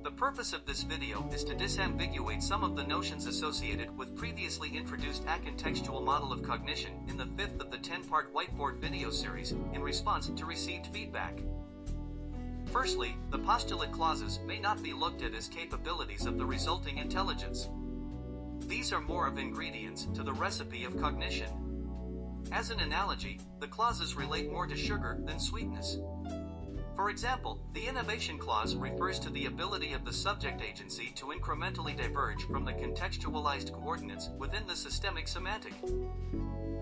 The purpose of this video is to disambiguate some of the notions associated with previously introduced Acontextual Model of Cognition in the 5th of the 10-part whiteboard video series in response to received feedback. Firstly, the postulate clauses may not be looked at as capabilities of the resulting intelligence. These are more of ingredients to the recipe of cognition. As an analogy, the clauses relate more to sugar than sweetness. For example, the innovation clause refers to the ability of the subject agency to incrementally diverge from the contextualized coordinates within the systemic semantic.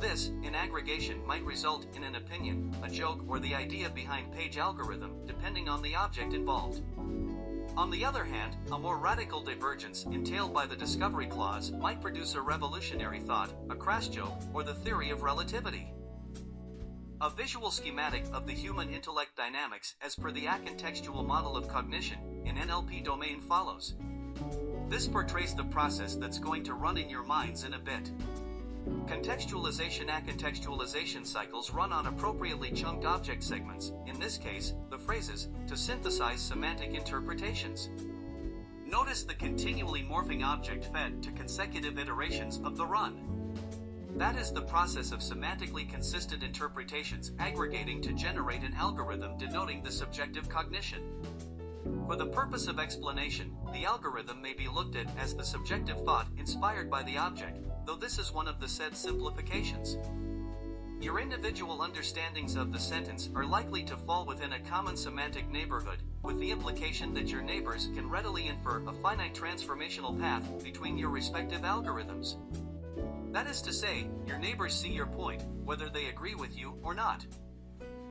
This, in aggregation, might result in an opinion, a joke, or the idea behind page algorithm, depending on the object involved. On the other hand, a more radical divergence entailed by the discovery clause might produce a revolutionary thought, a crass joke, or the theory of relativity. A visual schematic of the human intellect dynamics as per the Acontextual Model of Cognition in NLP domain follows. This portrays the process that's going to run in your minds in a bit. Contextualization cycles run on appropriately chunked object segments, in this case, the phrases, to synthesize semantic interpretations. Notice the continually morphing object fed to consecutive iterations of the run. That is the process of semantically consistent interpretations aggregating to generate an algorithm denoting the subjective cognition. For the purpose of explanation, the algorithm may be looked at as the subjective thought inspired by the object, though this is one of the said simplifications. Your individual understandings of the sentence are likely to fall within a common semantic neighborhood, with the implication that your neighbors can readily infer a finite transformational path between your respective algorithms. That is to say, your neighbors see your point, whether they agree with you or not.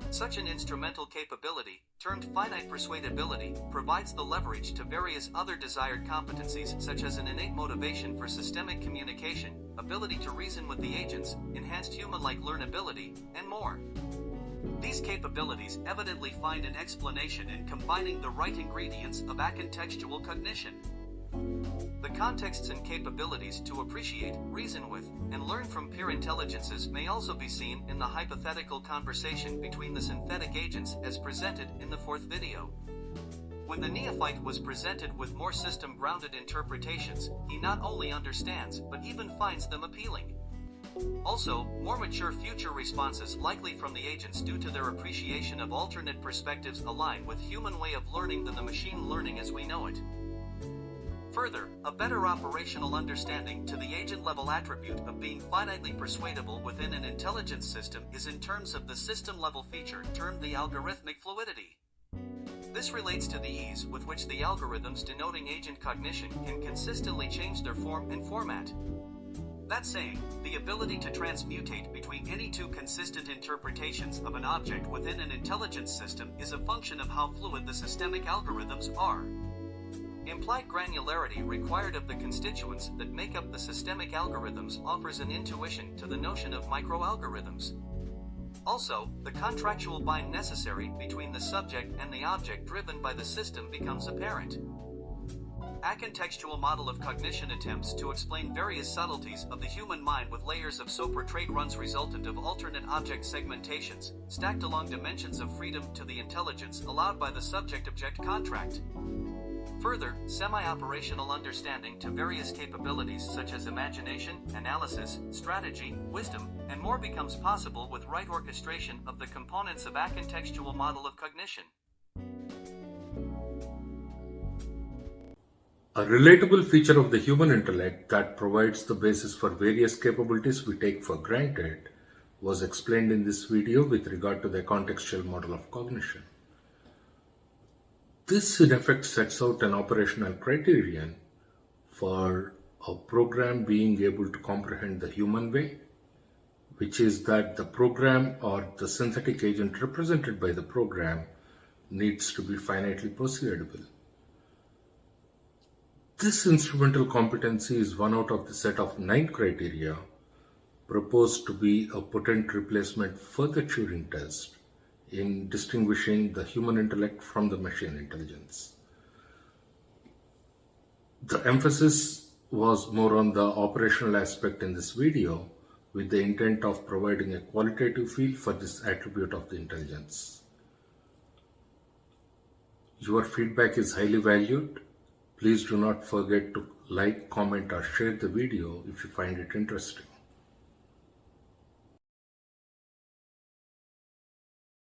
Such an instrumental capability, termed finite persuadability, provides the leverage to various other desired competencies such as an innate motivation for systemic communication, ability to reason with the agents, enhanced human-like learnability, and more. These capabilities evidently find an explanation in combining the right ingredients of acontextual cognition. The contexts and capabilities to appreciate, reason with, and learn from peer intelligences may also be seen in the hypothetical conversation between the synthetic agents as presented in the 4th video. When the neophyte was presented with more system-grounded interpretations, he not only understands but even finds them appealing. Also, more mature future responses likely from the agents due to their appreciation of alternate perspectives align with human way of learning than the machine learning as we know it. Further, a better operational understanding to the agent-level attribute of being finitely persuadable within an intelligence system is in terms of the system-level feature termed the algorithmic fluidity. This relates to the ease with which the algorithms denoting agent cognition can consistently change their form and format. That saying, the ability to transmutate between any two consistent interpretations of an object within an intelligence system is a function of how fluid the systemic algorithms are. Implied granularity required of the constituents that make up the systemic algorithms offers an intuition to the notion of microalgorithms. Also, the contractual bind necessary between the subject and the object driven by the system becomes apparent. Acontextual Model of Cognition attempts to explain various subtleties of the human mind with layers of so portrayed runs resultant of alternate object segmentations, stacked along dimensions of freedom to the intelligence allowed by the subject-object contract. Further, semi-operational understanding to various capabilities such as imagination, analysis, strategy, wisdom, and more becomes possible with right orchestration of the components of Acontextual Model of Cognition. A relatable feature of the human intellect that provides the basis for various capabilities we take for granted was explained in this video with regard to the contextual model of cognition. This in effect sets out an operational criterion for a program being able to comprehend the human way, which is that the program or the synthetic agent represented by the program needs to be finitely persuadable. This instrumental competency is one out of the set of 9 criteria proposed to be a potent replacement for the Turing test in distinguishing the human intellect from the machine intelligence. The emphasis was more on the operational aspect in this video, with the intent of providing a qualitative feel for this attribute of the intelligence. Your feedback is highly valued, Please do not forget to like, comment, or share the video if you find it interesting.